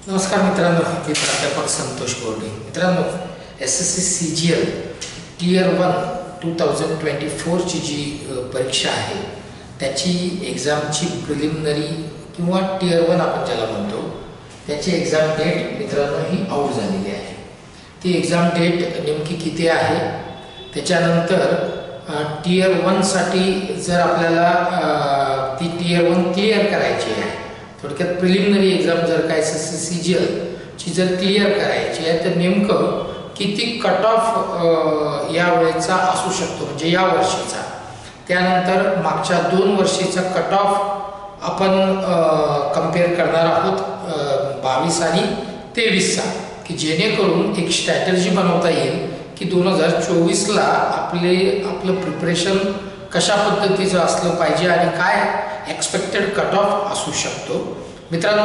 नमस्कार मित्रांनो, मी प्राध्यापक संतोष बोर्डे. मित्रांनो, SSC CGL Tier 1 2024ची जी परीक्षा आहे त्याची एक्झामची प्रिलिमिनरी किंवा Tier 1 आपण ज्याला म्हणतो त्याची एक्झाम डेट मित्रांनो ही आउट झालेली आहे. ती एक्झाम डेट नेमकी किती आहे, त्याच्यानंतर Tier 1 साठी जर आपल्याला ती Tier 1 क्लिअर करायची आहे, थोडक्यात प्रिलिमिनरी एक्झाम जर काय SSC CGL ची जर क्लिअर करायची आहे तर नेमकं किती कट ऑफ या वेळेचा असू शकतो, म्हणजे या वर्षीचा, त्यानंतर मागच्या 2 वर्षीचा कट ऑफ आपण कंपेअर करणार आहोत 22 आणि 23चा, की जेणेकरून एक स्ट्रॅटेजी बनवता येईल की 2024ला आपलं प्रिपरेशन कशा पद्धतीचं असलं पाहिजे आणि काय एक्सपेक्टेड कट ऑफ असू शकतो. मित्रांनो,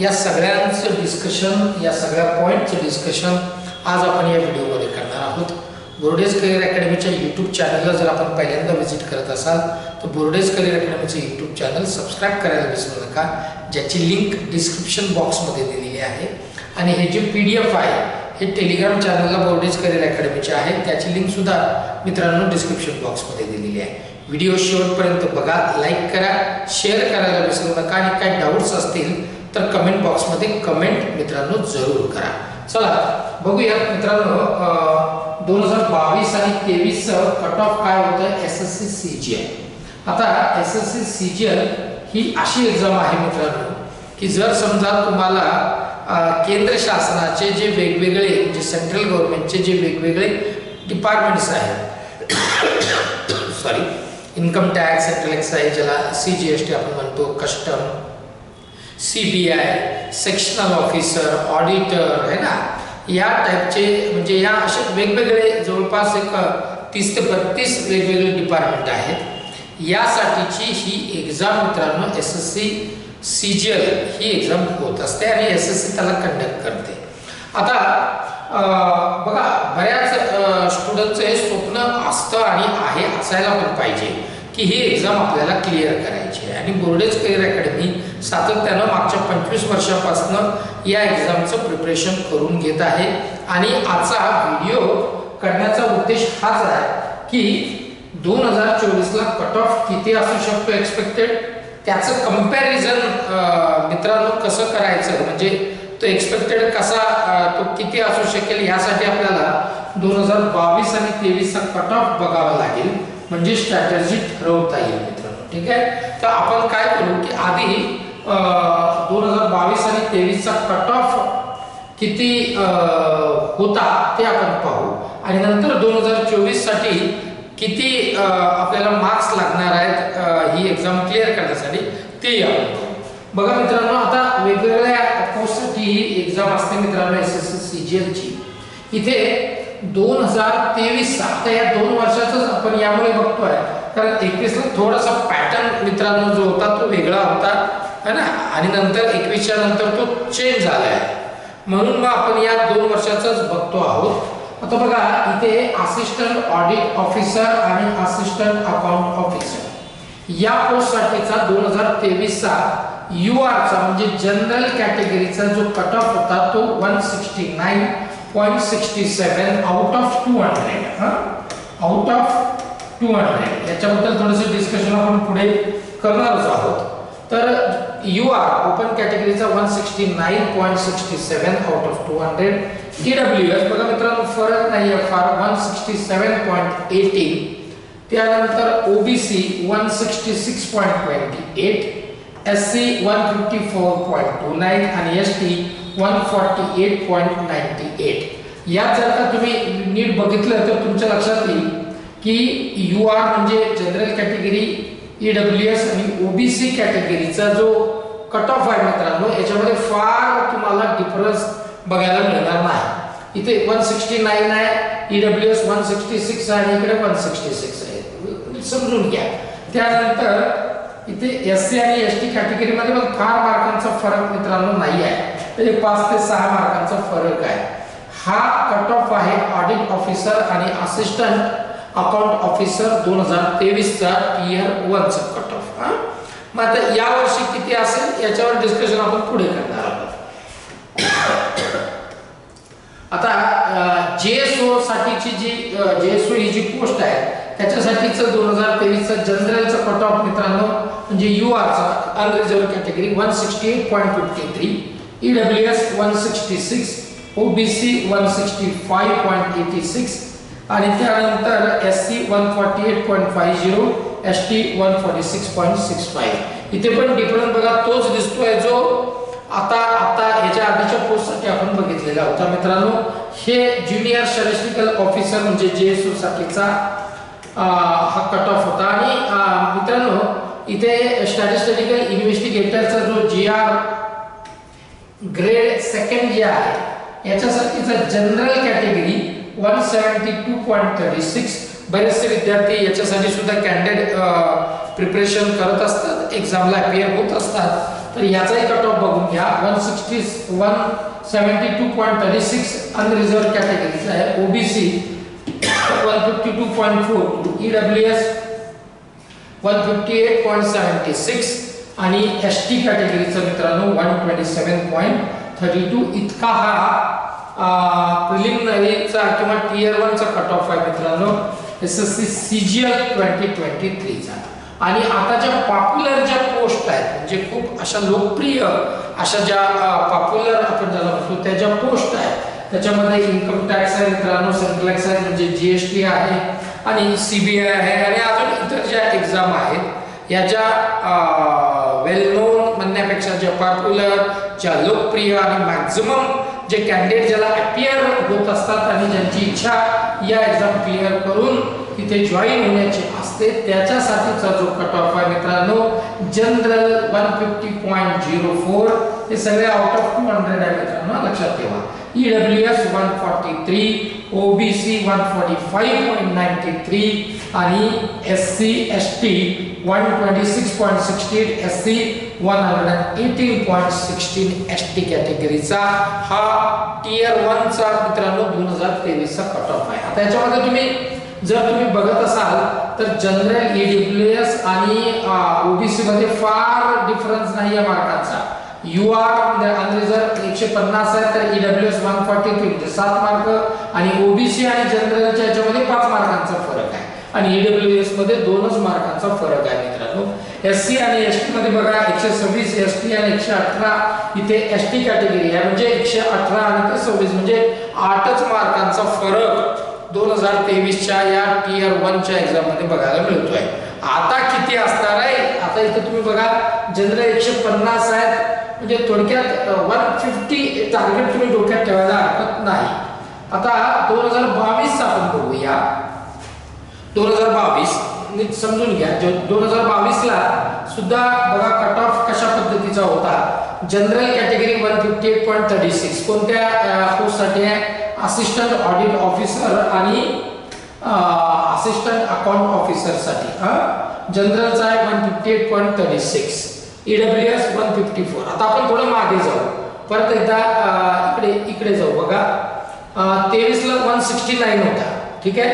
या सगळ्यांचं डिस्कशन, या सगळ्या पॉईंटचं डिस्कशन आज आपण या व्हिडिओमध्ये करणार आहोत. बोर्डेज करिअर अकॅडमीच्या यूट्यूब चॅनलला जर आपण पहिल्यांदा व्हिजिट करत असाल तर बोर्डेज करिअर अकॅडमीचं यूट्यूब चॅनल सबस्क्राईब करायला विसरू नका, ज्याची लिंक डिस्क्रिप्शन बॉक्समध्ये दिलेली आहे. आणि हे जे PDF आहे हे टेलिग्राम चॅनलला बोर्डेज करिअर अकॅडमीचे आहे, त्याची लिंकसुद्धा मित्रांनो डिस्क्रिप्शन बॉक्समध्ये दिलेली आहे. व्हिडिओ शेवटपर्यंत बघा, लाईक करा, शेअर करायला विसरू नका आणि काही डाऊट्स असतील तर कमेंट बॉक्समध्ये कमेंट मित्रांनो जरूर करा. चला बघूया मित्रांनो, 2022 आणि 23चं कट ऑफ काय होतं SSC CGL. आता SSC CGL ही अशी एक्झाम आहे मित्रांनो की जर समजा तुम्हाला केंद्र शासनाचे जे वेगवेगळे, म्हणजे सेंट्रल गव्हर्नमेंटचे जे वेगवेगळे डिपार्टमेंट्स आहेत, sorry, income tax, central excise, ज्याला CGST आपण म्हणतो, custom, CBI, sectional officer, auditor आहे ना, या टाईपचे, म्हणजे या असे वेगवेगळे जवळपास एक 30 ते 32 वेगवेगळे डिपार्टमेंट आहेत. यासाठीची ही एक्झाम मित्रांनो SSC CGL ही एक्झाम होत असते आणि SSC त्याला कंडक्ट करते. आता बघा, बऱ्याच स्टुडंटचं हे स्वप्न असतं आणि आहे, असायला पण पाहिजे की ही एक्झाम आपल्याला क्लिअर करायची आहे. आणि बोर्डेज करिअर अकॅडमी सातत्यानं मागच्या 25 वर्षापासून या एक्झामचं प्रिपरेशन करून घेत आहे. आणि आजचा हा व्हिडिओ करण्याचा उद्देश हाच आहे की 2024ला कट ऑफ किती असू शकतो एक्सपेक्टेड, त्याचं कंपॅरिझन मित्रांनो कसं करायचं, म्हणजे तो एक्सपेक्टेड कसा, तो किती असू शकेल, यासाठी आपल्याला 2022 आणि 23चा कट ऑफ बघावा लागेल, म्हणजे स्ट्रॅटेजी ठरवता येईल मित्रांनो. ठीक आहे, तर आपण काय करू की आधी 2022 आणि 23चा कट ऑफ किती होता ते आपण पाहू आणि नंतर 2024 साठी किती आपल्याला मार्क्स लागणार आहेत ही एक्झाम क्लिअर करण्यासाठी ते आपण पाहू. बघा मित्रांनो, आता वेगवेगळ्या पोस्टसाठी ही एक्झाम असते मित्रांनो SSC CGL ची. इथे 2023 आता या 2 वर्षाचाच आपण यामुळे बघतोय, कारण 21ला थोडासा पॅटर्न मित्रांनो जो होता तो वेगळा होता है ना, आणि नंतर 21च्या नंतर तो चेंज झाला आहे, म्हणून मग आपण या 2 वर्षाचाच बघतो आहोत. आता बघा, इथे असिस्टंट ऑडिट ऑफिसर आणि असिस्टंट अकाउंट ऑफिसर या पोस्टसाठीचा 2023चा URचा म्हणजे जनरल कॅटेगरीचा जो कट ऑफ होता तो 169.67 आउट ऑफ 200. आउट ऑफ 200 याच्याबद्दल थोडंसं डिस्कशन आपण पुढे करणारच आहोत. तर UR ओपन कॅटेगरीचा 169.67 आउट ऑफ 200. EWS बघा मित्रांनो फरक नाही आहे फार, 167.18. त्यानंतर OBC 166.28, SC 154.29 आणि ST 148.98. यात जर का तुम्ही नीट बघितलं तर तुमच्या लक्षात येईल की UR म्हणजे जनरल कॅटेगरी, EWS आणि OBC कॅटेगरीचा जो कट ऑफ आहे मित्रांनो याच्यामध्ये फार तुम्हाला डिफरन्स बघायला मिळणार नाही. इथे 169 आहे, EWS 166 आहे आणि इकडे 166 आहे, समजून घ्या. त्यानंतर इथे SC आणि ST कॅटेगरीमध्ये पण फार मार्कांचा फरक मित्रांनो नाही आहे, म्हणजे 5 ते 6 मार्कांचा फरक आहे. हा कट ऑफ आहे ऑडिट ऑफिसर आणि असिस्टंट अकाउंट ऑफिसर 2023चा Tier 1चा कट ऑफ. मग आता या वर्षी किती असेल याच्यावर डिस्कशन आपण पुढे करणार आहोत. आता JSO साठीची जी JSO ही जी पोस्ट आहे त्याच्यासाठीचं 2023 चा जनरलचा कट ऑफ मित्रांनो म्हणजे UR चा अनरिझर्व्ड कॅटेगरी 168.53, EWS 166, OBC 165.86 आणि त्यानंतर SC 148.50, ST 146.65. इथे पण डिफरन्स बघा तोच दिसतोय जो आता ह्याच्या आधीच्या पोस्टसाठी आपण बघितलेला होता मित्रांनो. हे ज्युनियर स्टॅटिस्टिकल ऑफिसर म्हणजे JSO साठीचा हा कट ऑफ होता. आणि मित्रांनो इथे स्टॅटिस्टिकल इन्व्हेस्टिगेटरचा जो GR ग्रेड सेकंड जे आहे याच्यासाठीचा जनरल कॅटेगरी 172.36. बरेचसे विद्यार्थी याच्यासाठी सुद्धा कॅन्डिडेट प्रिपरेशन करत असतात, एक्झामला अपियर होत असतात. तर याचाही कट ऑफ बघून घ्या. 172.36 अनरिझर्व्ड कॅटेगरीचा आहे. OBC 152.4, EWS 158.76 आणि ST कॅटेगरीचा मित्रांनो 127.32 इतका हा प्रिलिमिनरीचा किंवा टियर 1 चा कट ऑफ आहे मित्रांनो SSC CGL 2023 चा. आणि आता ज्या पॉप्युलर ज्या पोस्ट आहेत म्हणजे खूप अशा लोकप्रिय अशा ज्या पॉप्युलर आपण ज्याला म्हणतो त्या ज्या पोस्ट आहेत त्याच्यामध्ये इन्कम टॅक्स आहे मित्रांनो, सेंट्रल एक्साइज म्हणजे GST आहे आणि CBI आहे आणि अजून इतर ज्या एक्झाम आहेत या ज्या वेल नोन म्हणण्यापेक्षा ज्या पॉप्युलर ज्या लोकप्रिय आणि मॅक्झिमम जे कॅन्डिडेट ज्याला अपियर होत असतात आणि ज्यांची इच्छा या एक्झाम क्लिअर करून इथे जॉईन होण्याची असते त्याच्यासाठीचा जो कट ऑफ आहे मित्रांनो जनरल 150.04. हे सगळे आउट ऑफ 200 आहे मित्रांनो, लक्षात ठेवा. EWS 143, OBC 145.93 आणि SC ST 126.16, SC 118.16 ST कॅटेगरीचा हा टियर 1 चा मित्रांनो 2023 चा कट ऑफ आहे. आता याच्यामध्ये जर तुम्ही बघत असाल तर जनरल EWS आणि OBC मध्ये फार डिफरन्स नाही आहे मार्कांचा. UR अनरिझर्व्ड 150 आहे तर EWS 143 म्हणजे 7 मार्क आणि OBC आणि जनरलच्या याच्यामध्ये 5 मार्कांचा फरक आहे आणि EWS मध्ये 2च मार्कांचा फरक आहे मित्रांनो. SC आणि ST मध्ये बघा 126 ST आणि 118 इथे ST कॅटेगरी आहे म्हणजे 118 आणि 26 म्हणजे 8च मार्कांचा फरक 2023 च्या या टियर 1 च्या एक्झाम मध्ये बघायला मिळतोय. आता किती असणार आहे? आता इथे तुम्ही बघा जनरल 150 आहेत म्हणजे थोडक्यात 150 टार्गेट तुम्ही डोक्यात ठेवायला हरकत नाही. आता 2022 चा आपण बघूया. 2022 नीट समजून घ्या. 2022 ला सुद्धा बघा कट ऑफ कशा पद्धतीचा होता. जनरल कॅटेगरी 158.36 कोणत्या पोस्टसाठी आहे? असिस्टंट ऑडिट ऑफिसर आणि असिस्टंट अकाउंट ऑफिसर साठी. जनरलचा आहे 158.36, EWS 154. आता आपण थोडं मागे जाऊ, परत एकदा इकडे जाऊ बघा. 23 ला 169 होता, ठीक आहे.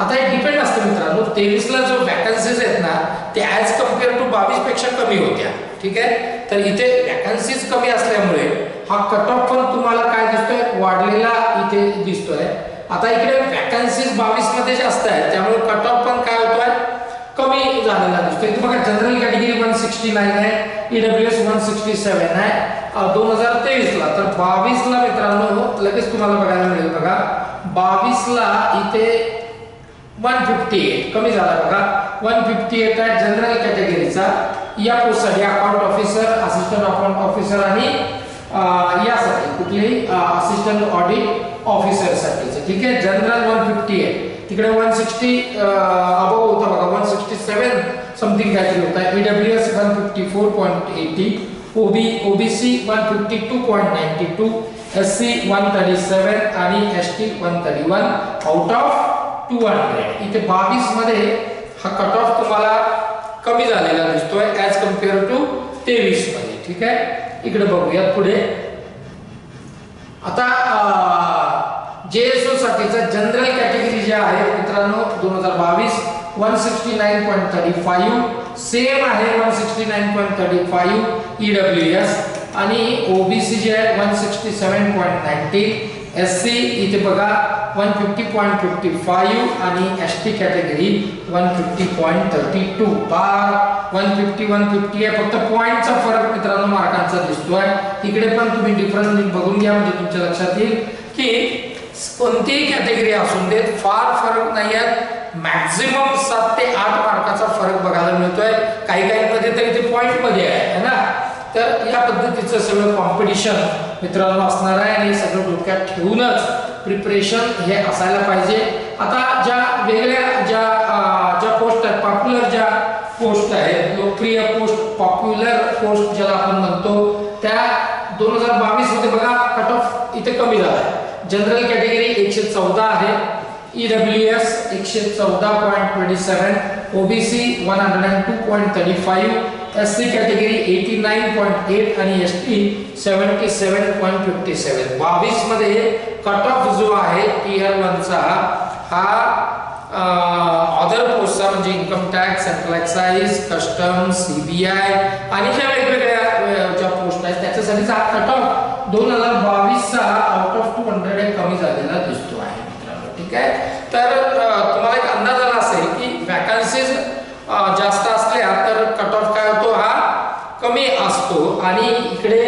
आता हे डिपेंड असतं मित्रांनो. 23 ला जो वॅकन्सीज आहेत ना ते ॲज कम्पेअर टू 22 पेक्षा कमी होत्या, ठीक आहे. तर इथे वॅकन्सीज कमी असल्यामुळे हा कट ऑफ पण तुम्हाला काय दिसतोय वाढलेला इथे दिसतोय. आता इकडे वॅकन्सीज 22 मध्ये जास्त आहेत त्यामुळे कट ऑफ पण काय होतोय कमी झालेला दिसतोय. इथे बघा जनरल कॅटेगरी 169 आहे, EWS 167 आहे 2023 ला. तर 22 ला मित्रांनो लगेच तुम्हाला बघायला मिळेल बघा 22 ला इथे 158 कमी झाला बघा. 158 आहे जनरल कॅटेगरीचा या पोस्टसाठी account officer, assistant account officer आणि यासाठी कुठलेही असिस्टंट ऑडिट ऑफिसर साठीचं, ठीक आहे. जनरल 158 तिकडे 160 अबव होता बघा 167 समथिंग काहीतरी होता. EWS 154.80, OBC 152.92, SC 137 आणि ST 131 आउट ऑफ 200. इथे 22 मध्ये हा कट ऑफ तुम्हाला कमी झालेला दिसतोय ॲज कम्पेअर टू 23 मध्ये, ठीक आहे. इकडे बघूयात पुढे. आता JSO साठीचा जनरल कॅटेगरी जे आहे मित्रांनो 2022 169.35 सेम आहे 169.35 EWS आणि OBC जे आहे 167.90, SC इथे बघा 150.55 आणि ST कॅटेगरी 150.32. बार 150 आहे, फक्त पॉइंटचा फरक मित्रांनो मार्कांचा दिसतोय. इकडे पण तुम्ही डिफरन्स बघून घ्या म्हणजे तुमच्या लक्षात येईल की कोणतीही कॅटेगरी असून देत फार फरक नाही आहे. मॅक्झिमम 7 ते 8 मार्काचा फरक बघायला मिळतोय. काही मध्ये तरी ते पॉइंट मध्ये आहे ना. तर या पद्धतीचं सगळं कॉम्पिटिशन मित्रांनो असणार आहे आणि सगळं डोक्यात ठेवूनच प्रिपरेशन हे असायला पाहिजे. आता ज्या वेगळ्या ज्या पोस्ट आहेत, पॉप्युलर ज्या पोस्ट आहेत, लोकप्रिय पोस्ट, पॉप्युलर पोस्ट ज्याला आपण म्हणतो, त्या 2022 मध्ये बघा कट ऑफ इथे कमी झाला आहे. जनरल कॅटेगरी 114 आहे, EWS 114.27, OBC 102.35, SC कॅटेगरी 89.8 आणि ST 77.57. 22 मध्ये कट ऑफ जो आहे टियर 1 चा हा अदर पोस्टचा म्हणजे income tax, central excise, customs, CBI आणि ज्या वेगवेगळ्या ज्या पोस्ट आहेत त्याच्यासाठीचा हा कट ऑफ 2022 चा आउट ऑफ 200 कमी झालेला दिसतो आहे मित्रांनो. ठीक आहे. तर तुम्हाला एक अंदाज आला असेल की वॅकन्सीज जास्त असल्या तर कट ऑफ काय होतो हा कमी असतो आणि इकडे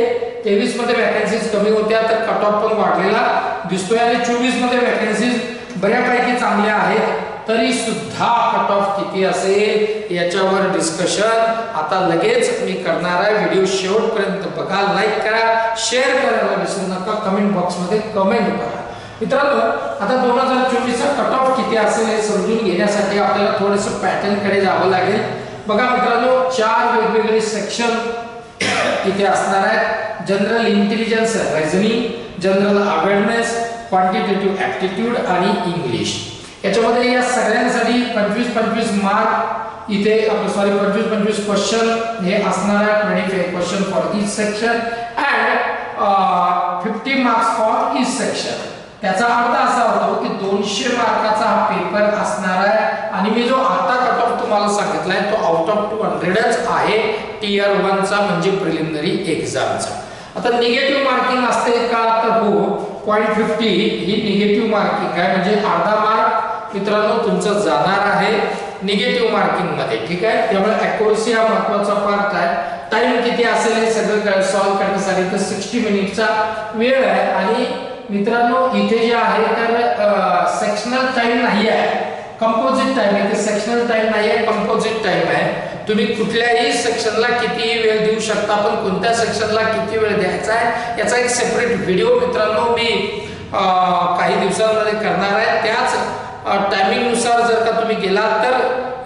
23 मध्ये वॅकन्सीज कमी होत्या तर कट ऑफ पण वाढलेला दिसतोय आणि 24 मध्ये वॅकन्सीज बऱ्यापैकी चांगल्या आहेत तरी सुद्धा कट ऑफ किती असेल याच्यावर डिस्कशन आता लगेच मी करणार आहे. व्हिडिओ शेवटपर्यंत बघा, लाईक करा, शेअर करायला विसरू नका, कमेंट बॉक्स मध्ये कमेंट करा. मित्रांनो आता 2024 चा कट ऑफ किती असेल हे समजून घेण्यासाठी आपल्याला थोडंसं पॅटर्न कडे जावं लागेल. बघा मित्रांनो 4 वेगवेगळे सेक्शन इथे असणार आहेत. General intelligence reasoning, general awareness, quantitative aptitude आणि इंग्लिश. याच्यामध्ये या सगळ्यांसाठी 25-25 मार्क इथे 25-25 क्वेश्चन हे असणार आहे. 25 question for each section and 50 marks for each section. त्याचा अर्थ असा होतो की 200 मार्काचा हा पेपर असणार आहे आणि मी जो आता कट ऑफ तुम्हाला सांगितलाय तो आउट ऑफ 200च आहे टियर 1 चा म्हणजे प्रिलिमिनरी एक्झामचा. आता निगेटिव्ह मार्किंग असते का तर हो, 0.50 ही निगेटिव्ह मार्किंग आहे म्हणजे अर्धा मार्क मित्रांनो तुमचं जाणार आहे निगेटिव्ह मार्किंग मध्ये. ठीक आहे. त्यामुळे ॲक्युरसी हा महत्त्वाचा पार्ट आहे. टाइम किती असेल हे सगळं सॉल्व्ह करण्यासाठी तर 60 मिनिटचा वेळ आहे आणि मित्रांनो इथे जे आहे तर सेक्शनल टाइम नाही आहे, कंपोजिट टाइम आहे. सेक्शनल टाइम नाही आहे, कंपोजिट टाइम आहे. तुम्ही कुठल्याही सेक्शनला कितीही वेळ देऊ शकता पण कोणत्या सेक्शनला किती वेळ द्यायचा आहे याचा एक सेपरेट व्हिडिओ मित्रांनो मी काही दिवसांमध्ये करणार आहे. त्याच टायमिंग नुसार जर का तुम्ही गेलात तर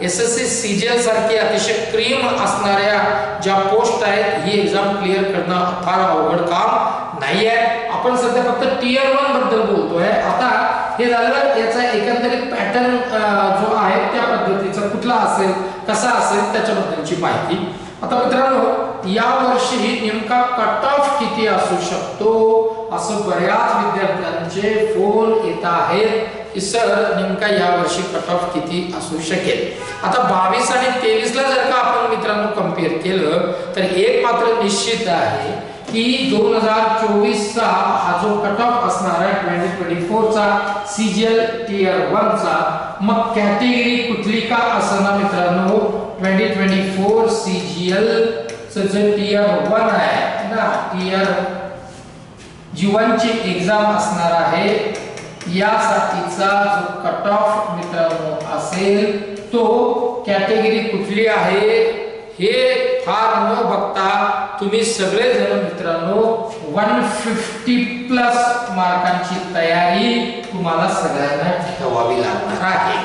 SSC CGL सारखी अतिशय क्रीम असणाऱ्या ज्या पोस्ट आहेत ही एक्झाम क्लिअर करणं फार अवघड काम नाही आहे. आपण सध्या फक्त टियर 1 बद्दल बोलतोय. आता हे झालं याचा एकंदरीत पॅटर्न जो आहे त्या पद्धतीचा कुठला असेल कसा असेल त्याच्याबद्दलची माहिती. आता मित्रांनो या वर्षी नेमका कट ऑफ किती असू शकतो असं बऱ्याच विद्यार्थ्यांचे फोन येत आहेत की सर नेमका या वर्षी कट ऑफ किती असू शकेल. आता 22 आणि 23 ला जर का आपण मित्रांनो कंपेअर केलं तर एक मात्र निश्चित आहे की 2024 चा हा जो कट ऑफ असणार आहे 2024 चा CGL टियर 1 चा मग कॅटेगरी कुठली का असणार मित्रांनो 2024 CGL चं जे टियर 1 आहे ना टियर G1 ची एक्झाम असणार आहे यासाठीचा जो कट ऑफ मित्रांनो असेल तो कॅटेगरी कुठली आहे हे फार न बघता तुम्ही सगळे जण मित्रांनो 150 प्लस मार्कांची तयारी तुम्हाला सगळ्यांना ठेवावी लागणार आहे.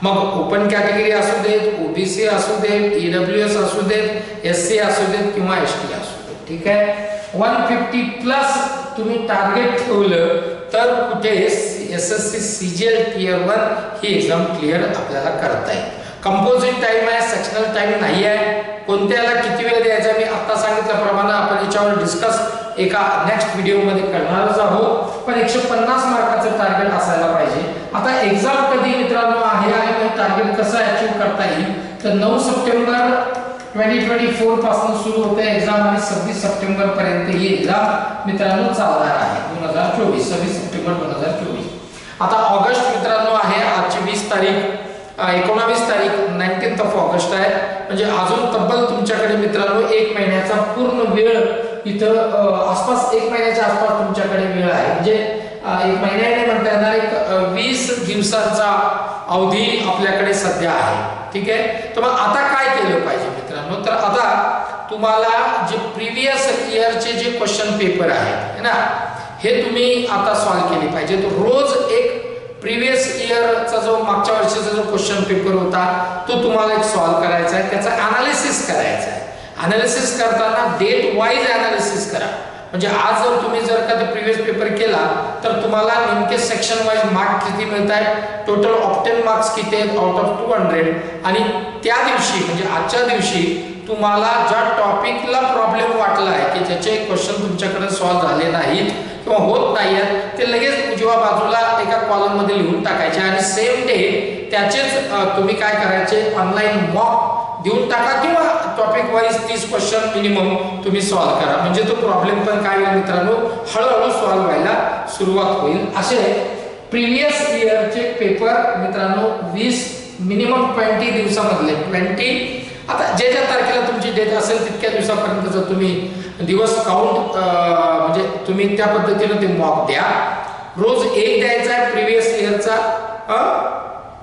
मग ओपन कॅटेगरी असू देत, OBC असू देत, EWS असू देत, SC असू देत किंवा ST असू देत. ठीक आहे. 150 प्लस तुम्ही टार्गेट ठेवलं तर कुठे SSC CGL टियर 1 ही एक्झाम क्लिअर आपल्याला करता येईल. कंपोजिट टाइम आहे, सेक्शनल टाइम नाही आहे. कोणत्याला किती वेळ द्यायचा मी आता सांगितल्याप्रमाणे आपण याच्यावर डिस्कस एका नेक्स्ट व्हिडिओ मध्ये करणारच आहोत. पण 150 मार्काचं टार्गेट असायला पाहिजे. आता एक्झाम कधी मित्रांनो आहे आणि टार्गेट कसं अचीव करता येईल तर 9 सप्टेंबर 2024 पासून सुरू होते एक्झाम आणि 26 सप्टेंबर पर्यंत ही एक्झाम मित्रांनो चालणार आहे 26 सप्टेंबर 2024. आता ऑगस्ट मित्रांनो आहे, आजची 20 तारीख 19 तारीख 19th ऑफ ऑगस्ट आहे, म्हणजे अजून तब्बल तुमच्याकडे मित्रांनो 1 महिन्याचा पूर्ण वेळ इथं आसपास 1 महिन्याच्या आसपास तुमच्याकडे वेळ आहे. म्हणजे 1 महिन्याने म्हणता येणार एक 20 दिवसांचा अवधी आपल्याकडे सध्या आहे. ठीक आहे, तर मग आता काय केलं पाहिजे मित्रांनो, तर आता तुम्हाला जे प्रिव्हियस इयरचे जे क्वेश्चन पेपर आहेत ना, हे तुम्ही आता सॉल्व्ह केले पाहिजे. तर रोज एक प्रिव्हियस इयरचा जो मागच्या वर्षीचा जो क्वेश्चन पेपर होता तो तुम्हाला एक सॉल्व्ह करायचा आहे, त्याचा अनालिसिस करायचा आहे. अनालिसिस करताना डेट वाईज अनालिसिस करा. म्हणजे आज जर तुम्ही जर का ते प्रिव्हियस पेपर केला तर तुम्हाला नेमके सेक्शन वाईज मार्क किती मिळत आहेत, टोटल ऑप्टेन मार्क्स किती आहेत आउट ऑफ 200, आणि त्या दिवशी म्हणजे आजच्या दिवशी तुम्हाला ज्या टॉपिकला प्रॉब्लेम वाटला आहे की ज्याचे क्वेश्चन तुमच्याकडे सॉल्व्ह झाले नाहीत किंवा होत नाहीत ते लगेच उजव्या बाजूला एका कॉलम मध्ये लिहून टाकायचे आणि सेम डे त्याचेच तुम्ही काय करायचे ऑनलाईन मॉक देऊन टाका किंवा टॉपिक वाईज 30 क्वेश्चन मिनिमम तुम्ही सॉल्व्ह करा. म्हणजे तो प्रॉब्लेम पण काय होईल मित्रांनो, हळूहळू सॉल्व्ह व्हायला सुरुवात होईल. असे प्रिव्हियस इयरचे पेपर मित्रांनो 20 मिनिमम 20 दिवसामधले 20, आता ज्या ज्या तारखेला तुमची डेट असेल तितक्या दिवसापर्यंत जर तुम्ही दिवस काउंट म्हणजे तुम्ही त्या पद्धतीने ते मॉक द्या. रोज एक द्यायचा आहे प्रिव्हियस इयरचा,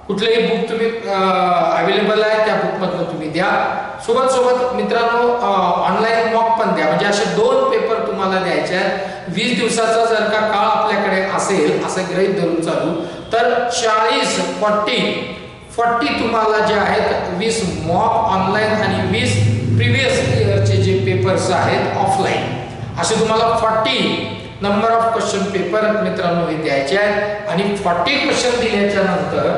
कुठलेही बुक तुम्ही अवेलेबल आहे त्या बुक मधून तुम्ही द्या. सोबत मित्रांनो ऑनलाईन मॉक पण द्या. म्हणजे असे 2 पेपर तुम्हाला द्यायचे आहेत. 20 दिवसाचा जर का काळ आपल्याकडे असेल असं गृहीत धरून चालू तर 40 तुम्हाला जे आहेत 20 मॉक ऑनलाईन आणि 20 प्रिव्हियस इयरचे जे पेपर्स आहेत ऑफलाईन, असे तुम्हाला 40 नंबर ऑफ क्वेश्चन पेपर मित्रांनो हे द्यायचे आहेत. आणि 40 क्वेश्चन दिल्याच्या नंतर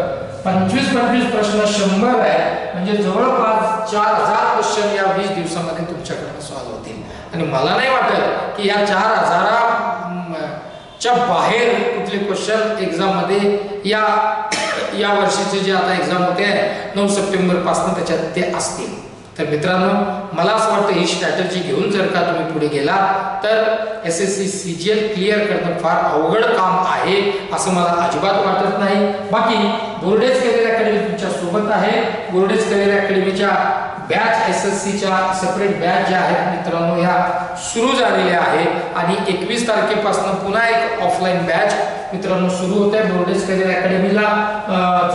25 प्रश्न 100 आहे, म्हणजे जवळपास 4000 क्वेश्चन या 20 दिवसामध्ये तुमच्याकडे सॉल्व्ह होतील. आणि मला नाही वाटत की या 4000 च्या बाहेर कुठले क्वेश्चन एक्झाम मध्ये या वर्षीचे जे आता एक्झाम होते 9 सप्टेंबर पासून त्याच्यात ते असतील. तर मित्रांनो मला असं वाटतं ही स्ट्रॅटेजी घेऊन जर का तुम्ही पुढे गेला तर SSC CGL क्लिअर करणं फार अवघड काम आहे असं मला अजिबात वाटत नाही. बाकी बोर्डेज करिअर अकॅडमी तुमच्या सोबत आहे. बोर्डेज करिअर अकॅडमीच्या बॅच SSCच्या सेपरेट बॅच ज्या आहेत मित्रांनो ह्या सुरू झालेल्या आहे आणि 21 तारखेपासून पुन्हा एक ऑफलाईन बॅच मित्रांनो सुरू होते. बोर्डेज करिअर अकॅडमीला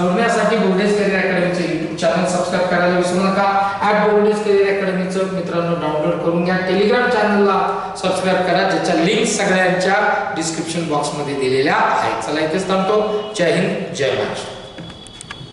जोडण्यासाठी बोर्डेज करिअर अकॅडमीचे YouTube चॅनल सबस्क्राइब करायला विसरू नका. बोर्डेज करिअर अकॅडमीचं मित्रांनो डाउनलोड करून घ्या. टेलिग्राम चॅनलला सबस्क्राइब करा, ज्याच्या लिंक सगळ्यांच्या डिस्क्रिप्शन बॉक्स मध्ये दिलेल्या आहेत. चला इथेच थांबतो. जय हिंद, जय महाराष्ट्र.